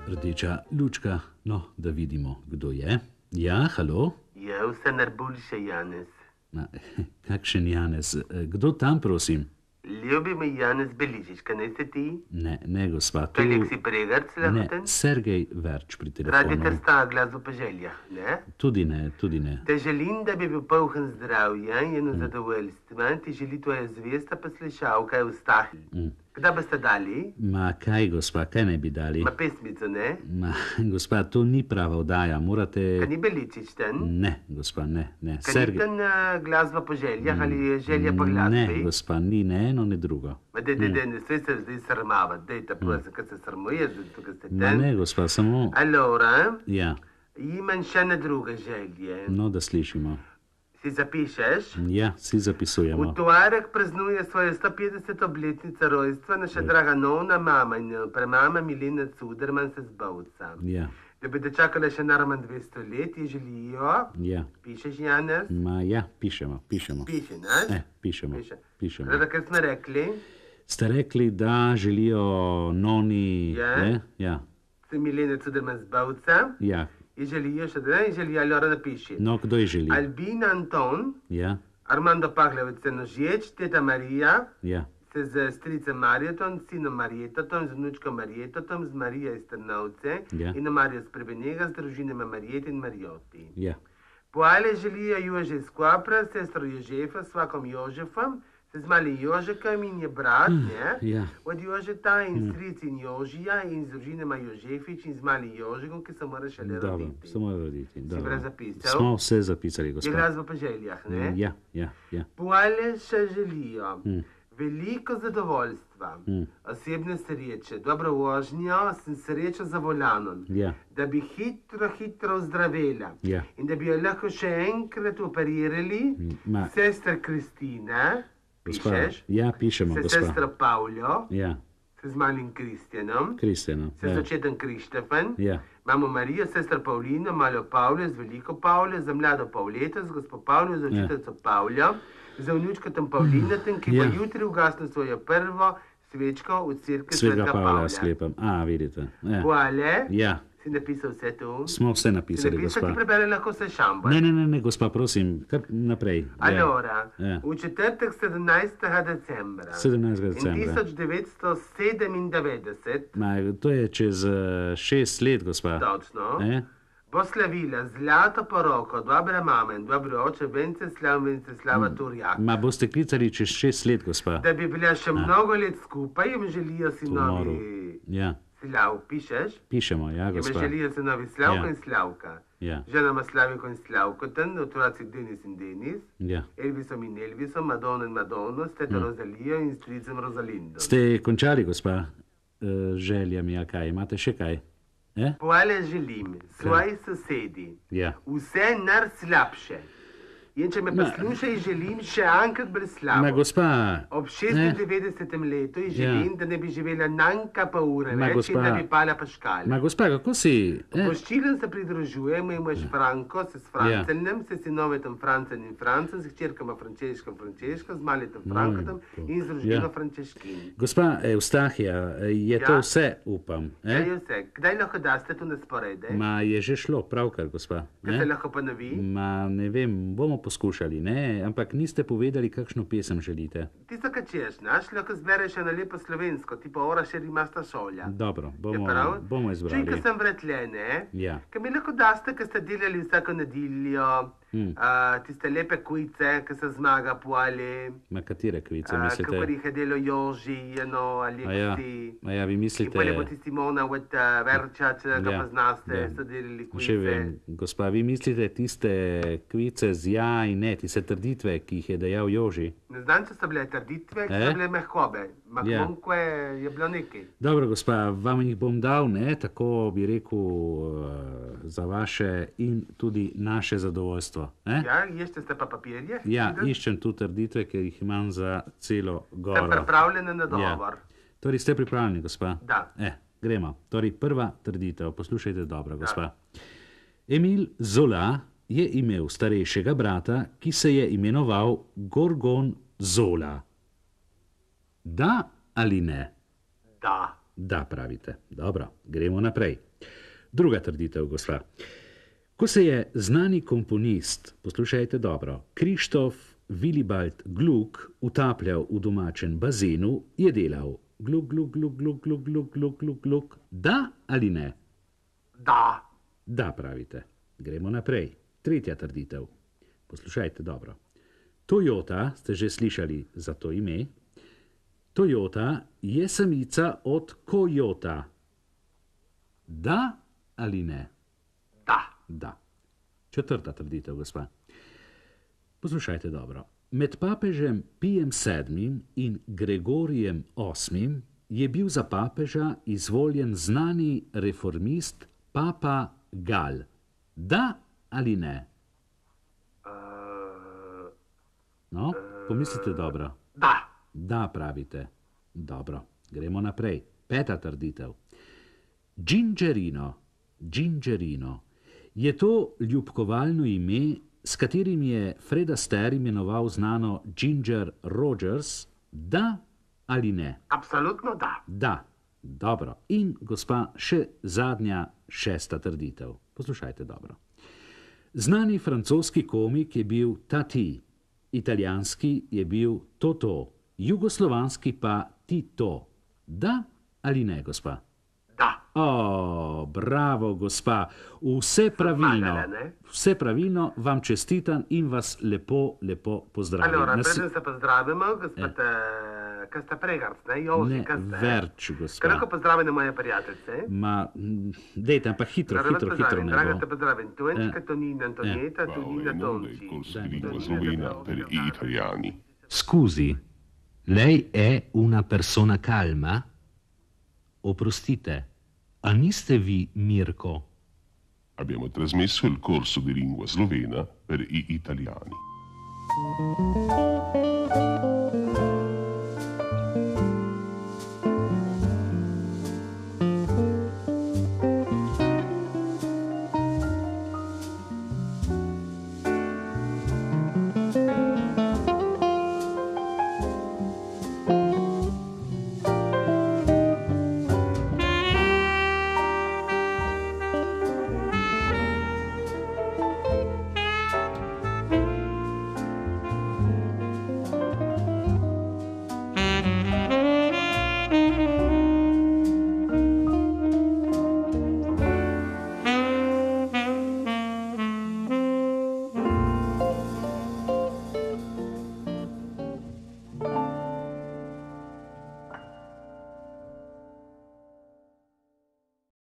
Rdeča lučka, no, da vidimo, kdo je. Ja, halo? Ja, vse najboljše, Janez. Kakšen Janez? Kdo tam, prosim? Ljubi me Janez Beližič, kaj naj se ti? Ne, gospa, tu... To je Leksi Pregarc, lahoten? Ne, Sergej Verč pri telefonu. Radio Trsta, glasbo po željah, ne? Tudi ne. Te želim, da bi bil poln zdravja in zadovoljstva, ti želi tvoja zvesta poslušalka Eustahij. Kdaj boste dali? Ma kaj, gospa, kaj naj bi dali? Ma pesmico, ne? Ma, gospa, to ni prava oddaja, morate... Kaj ni Beličič ten? Ne, gospa, ne. Kaj ni ten glasba po željah ali je želja po glasbi? Ne, gospa, ni ne eno, ne drugo. Ma ne sve se zdaj srmava, dejte, prosim, kad se srmuje, tukaj ste ten. Ma ne, gospa, samo... Allora, Ja, imam še ene druge želje. no, da slišimo. Si zapišeš? Ja, si zapisujemo. V torek praznuje svoje 150. obletnice rojstva naša draga novna mama in premama Milena Cuderman se zbavca. Ja, Da bi dočakala še najmanj 200 let, ji želijo. ja. Pišeš, Janez? Ma ja, pišemo. Piše, ne? Pišemo. Rada, kaj smo rekli? Ste rekli, da želijo noni... Ja. Ne? Ja, Se Milena Cuderman zbavca. ja. Ji želijo še da ne, želijo, Allora napiši. No, kdo je želi? Albina Anton, Ja, Armando Pahlevic Nožeč, teta Marija, ja, se z stricem Marjetom, sinom Marjetotom, z vnučkom Marjetotom, z Marija iz Trnovce Ja. in Marijo Sprebenega, z družinama Marjet in Marjoti. ja. Poale želijo Jože iz Kopra, sestro Jožefa, svakom Jožefom, se z malim Jožekom in je brat, ne? ja. Od Jožeta in stric in Jožija in z družinama Jožefič in z malim Jožekom, ki se mora šele Dobro, roditi. samo roditi. Si Dobro. brez zapisal? Smo vse zapisali, Je gospod. glasba po željah, ne? Ja. Poale še želijo veliko zadovoljstva, osebne sreče, dobro vožnjo, sem srečo za volanom, Ja, da bi hitro ozdravela ja. in da bi jo lahko še enkrat operirali, Ma, sester Kristina, gospa, pišeš, ja, pišemo, se gospa. sestro Pavlo, Ja, se z malim Kristjanom, Kristjano. se z Ja, očetom Krištefan, ja, imamo Marijo, sestro Pavlino, malo Pavlo, z veliko Pavlo, za mlado Pavleto, z gospo Pavlo, z očetocom Pavlo, za vnučkotom Pavlinatem, ki bo Ja. jutri ugasnil svojo prvo svečko v cerkvi Svetega Svetega Pavla Pavla. sklepam. A, vidite. Ja, Poale, ja. si napisal vse to? Smo vse Si napisali, napisal, gospa. ti prebere lahko vse šambor. Ne, gospa, prosim, kar naprej. Ja. Allora, Ja. v četrtek 17. decembra 17. decembra. in 1997, Ma, to je čez 6 let, gospa. točno, Ne? bo slavila zlato poroko dobre mame in dobre oče Venceslava Turjaka. Ma boste klicali čez 6 let, gospa. Da bi bila še mnogo let skupaj, jim želijo Umoru. sinovi Ja, Slav, pišeš? pišemo, ja, Jim gospa. želijo sinovi Slavko Ja. in Slavka. Ja, Ženama Slaviko in Slavko, ten otroci Denis in Denis, ja. Elvisom in Elvisom, Madonna in Madonno, s teto Rozalijo in stricem Rozalindo. Ste končali, gospa, željami, a kaj? Imate še kaj? Poale želim svoji sosedi Ja. vse najslabše. In če me poslušaj, želim še enkrat brez Ma, slavo. gospa, Ob 96. letu ji želim, da ne bi živela nanka pa ure Ma, več gospa. in da bi pala pa škale. ma, gospa, kako si? Poščilen se pridružujemo, imaš Franko, se s Franceljem, se sinovetom Francem in Francem, s hčerkama Frančeškom, z maletom Frankotom in z družino Ja. Frančeškin. Gospa Eustahija, je to Ja. vse, upam. Kaj je vse? Kdaj lahko daste tu na sporede? Ma, je že šlo, pravkar, gospa. Kaj se lahko ponovi? Ma, ne vem, bomo poskušali, ne? Ampak niste povedali, kakšno pesem želite. Tisto, kar češ, naš, lahko zbereš na lepo slovensko, tipo ora še rimasta šolja. Dobro, Je prav? bomo izbrali. Čuj, ko sem vretlene, Ja. kaj mi lahko daste, ko ste delali vsako nedeljo, tiste lepe kujce, ko se zmaga poali, Ma, katere kvice kako mislite? jih je delo Joži, Aleksi, A ja, vi in mislite... pa lepo tisti Mona od Verča, če ga Ja, poznaste, ja. so delali Še kujce. vem, gospa, vi mislite tiste kvice z ja in ne, tiste trditve, ki jih je dejal Joži? Ne znam, če so bile trditve, če so bile mehkobe, ma Ja. koliko je bilo nekaj. Dobro, gospa, vam jih bom dal, ne, tako bi rekel, za vaše in tudi naše zadovoljstvo. Ja, iščete ste pa papirje? Ja, iščem tu trditve, ker jih imam za celo goro. Ste pripravljeni na dogovor? Ja. Torej, ste pripravljeni, gospa? Da. Gremo. Torej, prva trditev, poslušajte dobro, gospa. Emil Zola je imel starejšega brata, ki se je imenoval Gorgon Zola. Da ali ne? Da. Da, pravite. Dobro, gremo naprej. Druga trditev, gospa. Ko se je znani komponist, poslušajte dobro, Krištof Willibald Gluck utapljal v domačem bazenu, je delal gluk, gluk, gluk, gluk, gluk, gluk, gluk, gluk, gluk. Da ali ne? Da. Da, pravite. Gremo naprej. Tretja trditev. Poslušajte dobro. Toyota, ste že slišali za to ime? Toyota je samica od kojota. Da ali ne? Da. Da. Četrta trditev, gospa. Poslušajte dobro. Med papežem Pijem VII in Gregorijem VIII je bil za papeža izvoljen znani reformist Papa Gal. Da ali ne? No, pomislite dobro. Da. Da, pravite. Dobro, gremo naprej. Peta trditev. Gingerino. Je to ljubkovalno ime, s katerim je Fred Astaire imenoval znano Ginger Rogers? Da ali ne? Absolutno da. Da. Dobro. In, gospa, še zadnja, šesta trditev. Poslušajte dobro. Znani francoski komik je bil Tati, italijanski je bil Toto, jugoslovanski pa Tito. Da ali ne, gospa? Da. Bravo, gospa. Vse pravilno, vam čestitam in vas lepo pozdravim. Allora, preden se pozdravimo, gospod, kaj ste pregarc, ne? Ne, verč, gospa. Kako pozdravljene moje prijateljce? Dejte, ampak hitro ne bo. Draga te pozdravim, Tončka, Tonina, Antonieta, Tonina, Tonci. Scusi, lei è una persona calma? Oprostite, a niste vi Mirko? Abbiamo trasmesso il corso di lingua slovena per gli italiani.